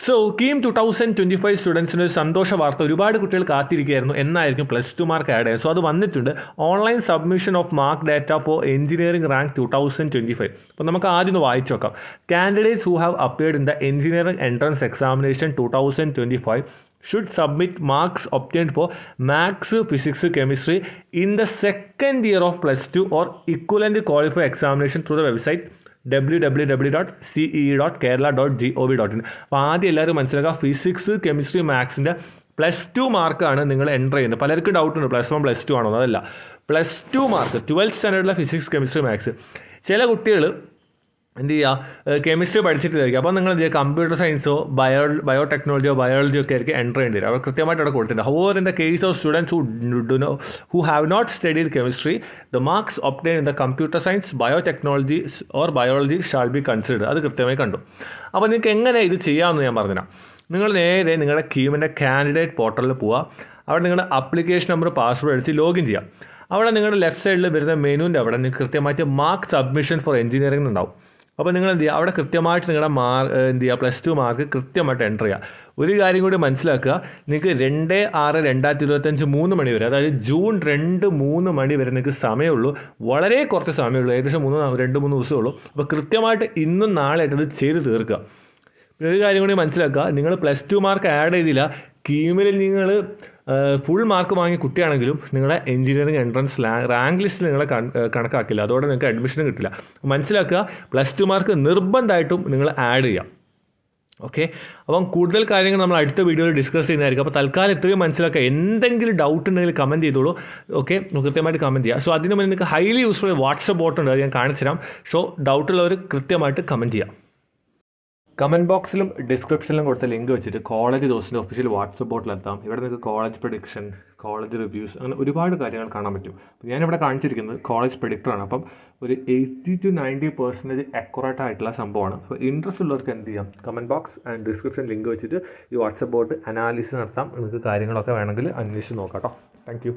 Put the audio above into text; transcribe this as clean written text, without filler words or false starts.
So KEAM 2025 സ്റ്റുഡൻസിന് ഒരു സന്തോഷ വാർത്ത. ഒരുപാട് കുട്ടികൾ കാത്തിരിക്കുകയായിരുന്നു എന്നായിരിക്കും +2 മാർക്ക് ആഡ് ചെയ്യുക. സോ അത് വന്നിട്ടുണ്ട്. Online submission off mark data for engineering rank 2025. അപ്പോൾ നമുക്ക് ആദ്യം ഒന്ന് വായിച്ചു നോക്കാം. Candidates who have appeared in the engineering entrance examination 2025 should submit marks obtained for Maths, Physics, Chemistry in the second year of +2 or equivalent qualified examination through the website www.ce.kerala.gov.in. അപ്പോൾ ആദ്യം എല്ലാവരും മനസ്സിലാക്കുക, ഫിസിക്സ്, കെമിസ്ട്രി, മാത്സിൻ്റെ +2 മാർക്കാണ് നിങ്ങൾ enter ചെയ്യുന്നത്. പലർക്കും ഡൗട്ടുണ്ട് +1 +2 ആണോ. അതല്ല, +2 മാർക്ക് 12th സ്റ്റാൻഡേർഡിലെ ഫിസിക്സ്, കെമിസ്ട്രി, മാത്സ്. ചില കുട്ടികൾ എന്ത് ചെയ്യുക, കെമിസ്ട്രി പഠിച്ചിട്ടില്ലായിരിക്കും. അപ്പോൾ നിങ്ങൾ എന്ത് ചെയ്യുക, കമ്പ്യൂട്ടർ സയൻസോ ബയോടെക്നോളജിയോ ബയോളജിയോ ഒക്കെ ആയിരിക്കും എൻ്റർ ചെയ്യേണ്ടി വരും. അവർ കൃത്യമായിട്ട് അവിടെ കൊടുത്തിട്ടുണ്ട്. However in the case of students who have not studied chemistry, the marks obtained in the computer science, biotechnology or biology shall be considered. അത് കൃത്യമായി കണ്ടു. അപ്പോൾ നിങ്ങൾക്ക് എങ്ങനെ ഇത് ചെയ്യാമെന്ന് ഞാൻ പറഞ്ഞുതരാം. നിങ്ങൾ നേരെ നിങ്ങളുടെ കീമിൻ്റെ കാൻഡിഡേറ്റ് പോർട്ടലിൽ പോവുക. അവിടെ നിങ്ങളുടെ അപ്ലിക്കേഷൻ നമ്പർ, പാസ്വേഡ് എടുത്ത് ലോഗിൻ ചെയ്യാം. അവിടെ നിങ്ങളുടെ ലെഫ്റ്റ് സൈഡിൽ വരുന്ന മെനുവിൻ്റെ അവിടെ നിങ്ങൾക്ക് കൃത്യമായിട്ട് മാർക്ക് സബ്മിഷൻ ഫോർ എഞ്ചിനീയറിംഗ് ഉണ്ടാവും. അപ്പോൾ നിങ്ങൾ എന്ത് ചെയ്യുക, അവിടെ കൃത്യമായിട്ട് നിങ്ങളുടെ എന്ത് ചെയ്യുക, +2 മാർക്ക് കൃത്യമായിട്ട് എൻ്റർ ചെയ്യുക. ഒരു കാര്യം കൂടി മനസ്സിലാക്കുക, നിങ്ങൾക്ക് 2/6/2025 3 മണി വരെ, അതായത് ജൂൺ 2-3 മണി വരെ നിങ്ങൾക്ക് സമയമുള്ളൂ. വളരെ കുറച്ച് സമയമുള്ളൂ, ഏകദേശം 2-3 ദിവസമേ ഉള്ളൂ. അപ്പോൾ കൃത്യമായിട്ട് ഇന്നും നാളെ ആയിട്ട് ഇത് ചെയ്ത് തീർക്കുക. പിന്നെ ഒരു കാര്യം കൂടി മനസ്സിലാക്കുക, നിങ്ങൾ +2 മാർക്ക് ആഡ് ചെയ്തില്ല, കീമിൽ നിങ്ങൾ ഫുൾ മാർക്ക് വാങ്ങിയ കുട്ടിയാണെങ്കിലും നിങ്ങളുടെ എഞ്ചിനീയറിംഗ് എൻട്രൻസ് റാങ്ക് ലിസ്റ്റിൽ നിങ്ങളെ കണക്കാക്കില്ല. അതോടെ നിങ്ങൾക്ക് അഡ്മിഷനും കിട്ടില്ല. മനസ്സിലാക്കുക, +2 മാർക്ക് നിർബന്ധമായിട്ടും നിങ്ങൾ ആഡ് ചെയ്യാം. ഓക്കെ, അപ്പം കൂടുതൽ കാര്യങ്ങൾ നമ്മൾ അടുത്ത വീഡിയോയിൽ ഡിസ്കസ് ചെയ്യുന്നതായിരിക്കും. അപ്പോൾ തൽക്കാലം ഇത്രയും മനസ്സിലാക്കുക. എന്തെങ്കിലും ഡൗട്ട് ഉണ്ടെങ്കിൽ കമൻറ്റ് ചെയ്തോളൂ. ഓക്കെ, കൃത്യമായിട്ട് കമൻറ്റ് ചെയ്യുക. സോ അതിന് മുന്നേ നിങ്ങൾക്ക് ഹൈലി യൂസ്ഫുൾ വാട്സപ്പ് ബോട്ട് ഉണ്ട്, അത് ഞാൻ കാണിച്ചു തരാം. സോ ഡൗട്ടുള്ളവർ കൃത്യമായിട്ട് കമൻറ്റ് ചെയ്യാം. കമൻറ്റ് ബോക്സിലും ഡിസ്ക്രിപ്ഷനിലും കൊടുത്ത ലിങ്ക് വെച്ചിട്ട് കോളേജ് ദോസിൻ്റെ ഒഫീഷ്യൽ വാട്സപ്പ് ബോട്ടിലെത്താം. ഇവിടെ നിങ്ങൾക്ക് കോളേജ് പ്രഡിക്ഷൻ, കോളേജ് റിവ്യൂസ്, അങ്ങനെ ഒരുപാട് കാര്യങ്ങൾ കാണാൻ പറ്റും. ഞാനിവിടെ കാണിച്ചിരിക്കുന്നത് കോളേജ് പ്രഡിക്ടറാണ്. അപ്പം ഒരു 80-90% അക്യുറേറ്റ് ആയിട്ടുള്ള സംഭവമാണ്. അപ്പോൾ ഇൻട്രസ്റ്റ് ഉള്ളവർക്ക് എന്ത് ചെയ്യാം, comment box and description link വെച്ചിട്ട് ഈ വാട്സപ്പ് ബോട്ട് അനാലിസിസ് നടത്താം. നിങ്ങൾക്ക് കാര്യങ്ങളൊക്കെ വേണമെങ്കിൽ അന്വേഷിച്ച് നോക്കാം കേട്ടോ. Thank you.